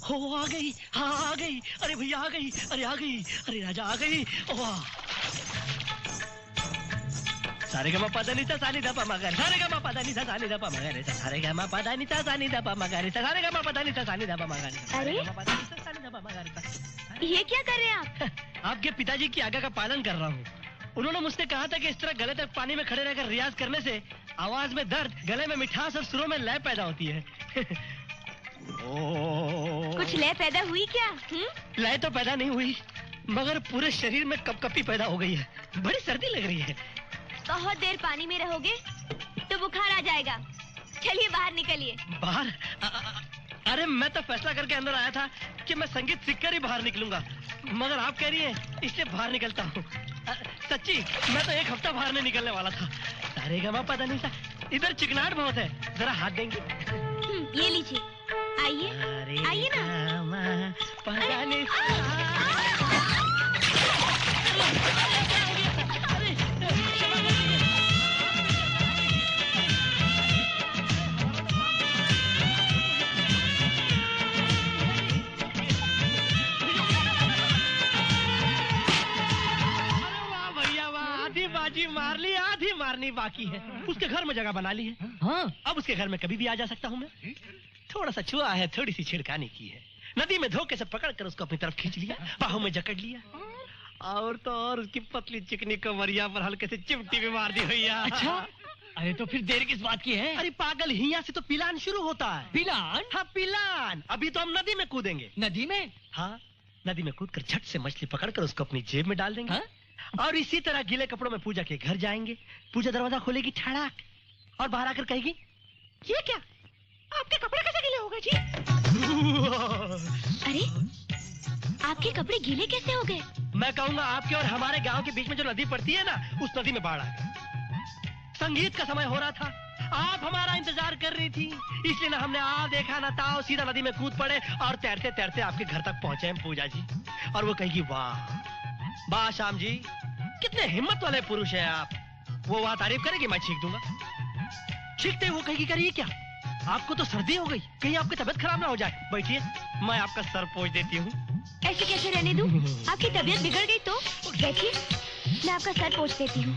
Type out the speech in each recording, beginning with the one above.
हो आ गई, हाँ आ गई, अरे भैया आ गई, अरे आ गई, अरे राजा आ गई। वाह, सारे गा मा पा धा नि सा नी धा पा मा गा रे, सारे गा मा पा धा नि सा नी धा पा मा गा रे, सारे गा मा पा धा नि सा नी धा पा मा गा रे, सारे गा मा पा धा नि सा नी धा पा मा गा रे। अरे ये क्या कर रहे हैं आप? आपके पिताजी की आज्ञा का पालन कर रहा हूँ। उन्होंने मुझसे कहा था कि इस तरह गले तक पानी में खड़े रहकर रियाज करने से आवाज में दर्द, गले में मिठास और सुरों में लय पैदा होती है। कुछ लय पैदा हुई क्या? लय तो पैदा नहीं हुई, मगर पूरे शरीर में कपकपी पैदा हो गई है। बड़ी सर्दी लग रही है। बहुत देर पानी में रहोगे तो बुखार आ जाएगा। चलिए बाहर निकलिए। बाहर? अरे मैं तो फैसला करके अंदर आया था कि मैं संगीत सीखकर ही बाहर निकलूंगा, मगर आप कह रही हैं इसलिए बाहर निकलता हूँ। सच्ची मैं तो एक हफ्ता बाहर नहीं निकलने वाला था। सारे गा मा पा धा नि सा, इधर चिकनाहट बहुत है, जरा हाथ देंगे? ये लीजिए, आइए आइए ना। बाजी मार ली, आधी मारनी बाकी है। उसके घर में जगह बना ली है। हाँ, अब उसके घर में कभी भी आ जा सकता हूँ मैं। थोड़ा सा छुआ है, थोड़ी सी छिड़कानी की है। नदी में धोखे से पकड़कर उसको अपनी तरफ खींच लिया, बाहों में जकड़ लिया, और तो और उसकी पतली चिकनी कमरिया पर हल्के से चिमटी भी मार दी भैया। अच्छा? अरे तो फिर देर किस बात की है? अरे पागल, हिया से तो पिलान शुरू होता है। पिलान? हाँ पिलान। अभी तो हम नदी में कूदेंगे। नदी में? हाँ, नदी में कूदकर झट से मछली पकड़कर उसको अपनी जेब में डाल देंगे। और इसी तरह गीले कपड़ों में पूजा के घर जाएंगे। पूजा दरवाजा खोलेगी ठड़ाक, और बाहर आकर कहेगी, ये क्या, आपके कपड़े कैसे गीले हो गए जी? अरे आपके कपड़े गीले कैसे हो गए? मैं कहूँगा आपके और हमारे गांव के बीच में जो नदी पड़ती है ना, उस नदी में बाढ़ आ गई। संगीत का समय हो रहा था, आप हमारा इंतजार कर रही थी, इसलिए ना हमने आ देखा ना ताओ, सीधा नदी में कूद पड़े और तैरते तैरते आपके घर तक पहुंचे हैं पूजा जी। और वो कहेगी, वाह वाह श्याम जी, कितने हिम्मत वाले पुरुष हैं आप। वो वहां तारीफ करेगी, मैं छींक दूंगा। छींकते वो कहेगी, करिए क्या, आपको तो सर्दी हो गई, कहीं आपकी तबीयत खराब ना हो जाए। बैठिए, मैं आपका सर पोंछ देती हूँ। ऐसे कैसे रहने दूं? आपकी तबीयत बिगड़ गई तो बैठिए, मैं आपका सर पोंछ देती हूँ।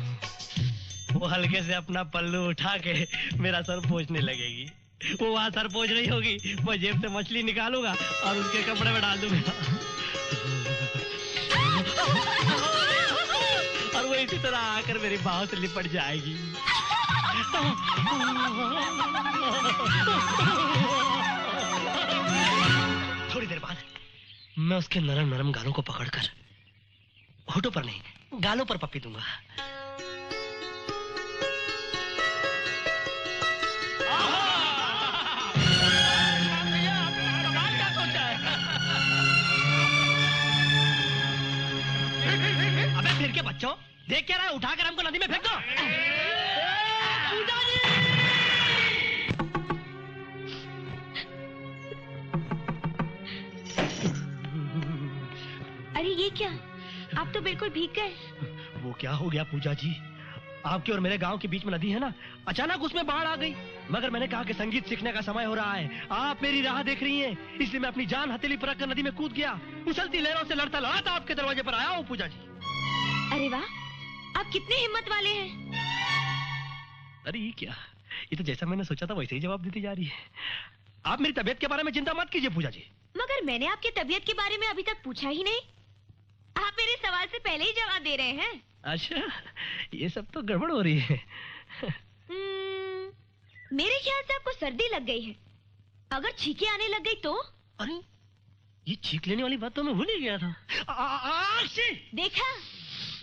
वो हल्के से अपना पल्लू उठा के मेरा सर पोंछने लगेगी। वो वहां सर पोंछ रही होगी, मैं जेब से मछली निकालूंगा और उसके कपड़े में डाल दूंगा, और वो इसी तरह आकर मेरी बाहों से लिपट जाएगी। थोड़ी देर बाद मैं उसके नरम नरम गालों को पकड़कर होठों पर नहीं, गालों पर पप्पी दूंगा। अबे फिर के बच्चों, देख क्या रहा है, उठाकर हमको नदी में फेंक दो। अरे ये क्या, आप तो बिल्कुल भीग गए। वो क्या हो गया पूजा जी, आपके और मेरे गांव के बीच में नदी है ना, अचानक उसमें बाढ़ आ गई। मगर मैंने कहा कि संगीत सीखने का समय हो रहा है, आप मेरी राह देख रही हैं, इसलिए मैं अपनी जान हथेली पर रखकर नदी में कूद गया। उछलती लहरों से लड़ता लड़ाता आपके दरवाजे पर आया हूँ पूजा जी। अरे वाह, आप कितने हिम्मत वाले हैं। अरे ये क्या, ये तो जैसा मैंने सोचा था वैसे ही जवाब देती जा रही है। आप मेरी तबीयत के बारे में चिंता मत कीजिए पूजा जी। मगर मैंने आपकी तबीयत के बारे में अभी तक पूछा ही नहीं, आप मेरे सवाल से पहले ही जवाब दे रहे हैं। अच्छा, ये सब तो गड़बड़ हो रही है। मेरे ख्याल से आपको सर्दी लग गई है। अगर छींकें आने लग गई तो? अरे ये छींक लेने वाली बात तो मैं भूल ही गया था। देखा,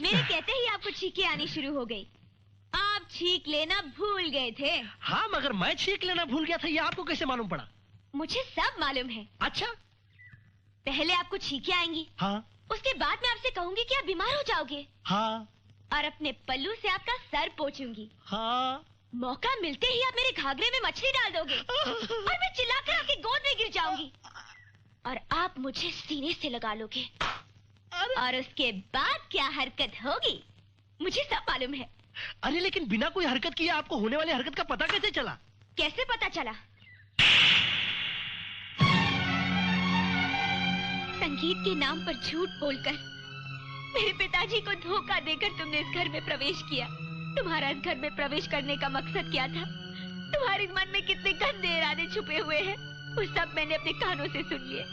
मेरे कहते ही आपको छींकें आनी शुरू हो गई। आप छींक लेना भूल गए थे। हाँ, मगर मैं छींक लेना भूल गया था, ये आपको कैसे मालूम पड़ा? मुझे सब मालूम है। अच्छा, पहले आपको छींकें आएंगी। हाँ। उसके बाद मैं आपसे कहूंगी कि आप बीमार हो जाओगे। हाँ। और अपने पल्लू से आपका सर पोंछूंगी। हाँ। मौका मिलते ही आप मेरे घाघरे में मछली डाल दोगे और मैं चिल्लाकर आपकी गोद में गिर जाऊंगी और आप मुझे सीने से लगा लोगे। और उसके बाद क्या हरकत होगी मुझे सब मालूम है। अरे लेकिन बिना कोई हरकत किए आपको होने वाली हरकत का पता कैसे चला? कैसे पता चला? संगीत के नाम पर झूठ बोलकर मेरे पिताजी को धोखा देकर तुमने इस घर में प्रवेश किया। तुम्हारा इस घर में प्रवेश करने का मकसद क्या था? तुम्हारे मन में कितने गंदे इरादे छुपे हुए हैं, वो सब मैंने अपने कानों से सुन लिए,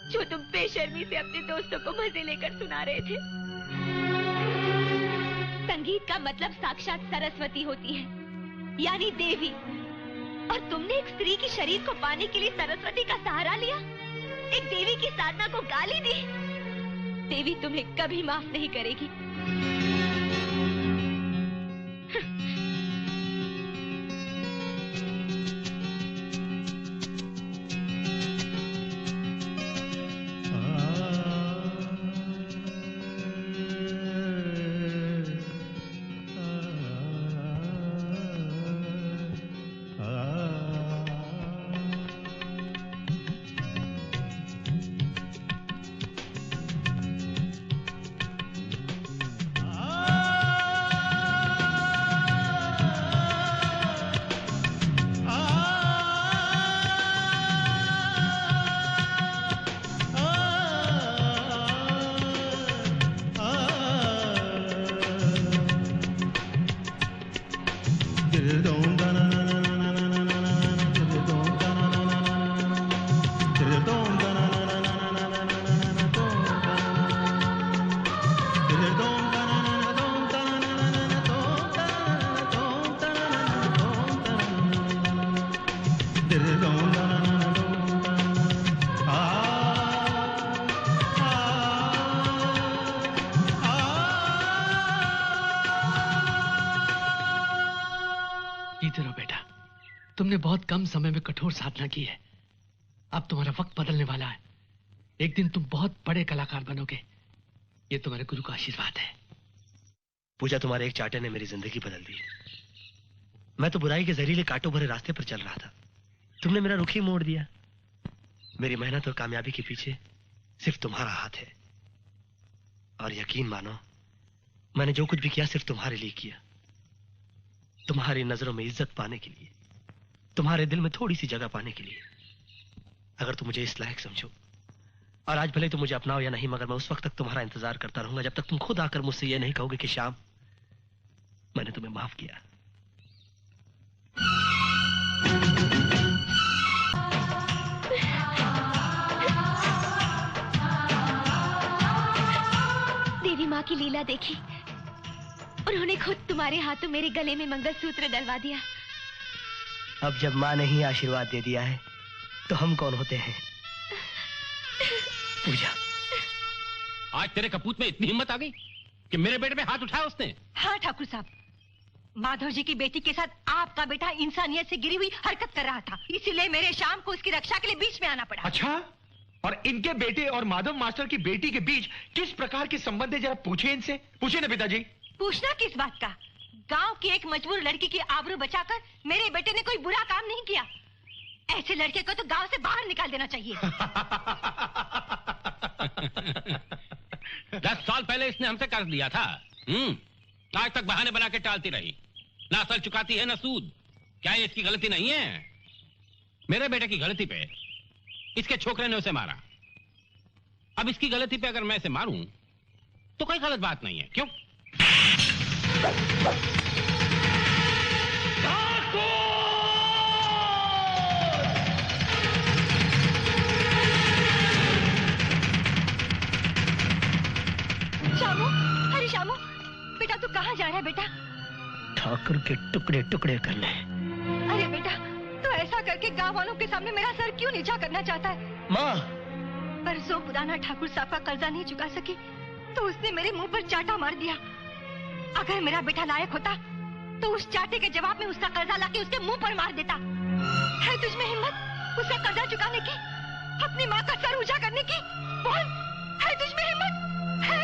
जो तुम बेशर्मी से अपने दोस्तों को मजे लेकर सुना रहे थे। संगीत का मतलब साक्षात सरस्वती होती है, यानी देवी, और तुमने एक स्त्री के शरीर को पाने के लिए सरस्वती का सहारा लिया, एक देवी की साधना को गाली दी। देवी तुम्हें कभी माफ नहीं करेगी। तुमने बहुत कम समय में कठोर साधना की है। अब तुम्हारा वक्त बदलने वाला है। एक दिन तुम बहुत बड़े कलाकार बनोगे। ये तुम्हारे गुरु का आशीर्वाद है। पूजा, तुम्हारे एक चाटे ने मेरी जिंदगी बदल दी। मैं तो बुराई के जहरीले कांटों भरे रास्ते पर चल रहा था, तुमने मेरा रुख ही मोड़ दिया। मेरी मेहनत और कामयाबी के पीछे सिर्फ तुम्हारा हाथ है, और यकीन मानो मैंने जो कुछ भी किया सिर्फ तुम्हारे लिए किया, तुम्हारी नजरों में इज्जत पाने के लिए, तुम्हारे दिल में थोड़ी सी जगह पाने के लिए। अगर तुम मुझे इस लायक समझो, और आज भले तुम मुझे अपनाओ या नहीं, मगर मैं उस वक्त तक तुम्हारा इंतजार करता रहूंगा जब तक तुम खुद आकर मुझसे ये नहीं कहोगे कि श्याम, मैंने तुम्हें माफ किया। देवी माँ की लीला देखी, उन्होंने खुद तुम्हारे हाथों मेरे गले में मंगलसूत्र डलवा दिया। अब जब माँ ने ही आशीर्वाद दे दिया है तो हम कौन होते हैं? पूजा, आज तेरे कपूत में इतनी हिम्मत आ गई कि मेरे बेटे पे हाथ उठाया उसने? हाँ ठाकुर साहब, माधव जी की बेटी के साथ आपका बेटा इंसानियत से गिरी हुई हरकत कर रहा था, इसीलिए मेरे शाम को उसकी रक्षा के लिए बीच में आना पड़ा। अच्छा, और इनके बेटे और माधव मास्टर की बेटी के बीच किस प्रकार के संबंध है, जरा पूछे इनसे। पूछे ना पिताजी। पूछना किस बात का? गांव की एक मजबूर लड़की की आबरू बचाकर मेरे बेटे ने कोई बुरा काम नहीं किया। ऐसे लड़के को तो गांव से बाहर निकाल देना चाहिए। 10 साल पहले इसने हमसे कर्ज लिया था। आज तक बहाने बना के टालती रही, ना असल चुकाती है ना सूद। क्या ये इसकी गलती नहीं है? मेरे बेटे की गलती पे इसके छोकरे ने उसे मारा। अब इसकी गलती पे अगर मैं इसे मारूं तो कोई गलत बात नहीं है, क्यों? शामू, अरे शामू, बेटा तू कहाँ जा रहा है बेटा? ठाकुर के टुकड़े टुकड़े करने। अरे बेटा, तू ऐसा करके गांव वालों के सामने मेरा सर क्यों नीचा करना चाहता है? माँ, परसों पुराना ठाकुर साहब का कर्जा नहीं चुका सकी तो उसने मेरे मुंह पर चाटा मार दिया। अगर मेरा बेटा लायक होता तो उस चाटे के जवाब में उसका कर्जा लाके उसके मुंह पर मार देता। है तुझमें हिम्मत उसका कर्जा चुकाने की, अपनी माँ का सर ऊंचा करने की? बोल, है तुझमें हिम्मत? है?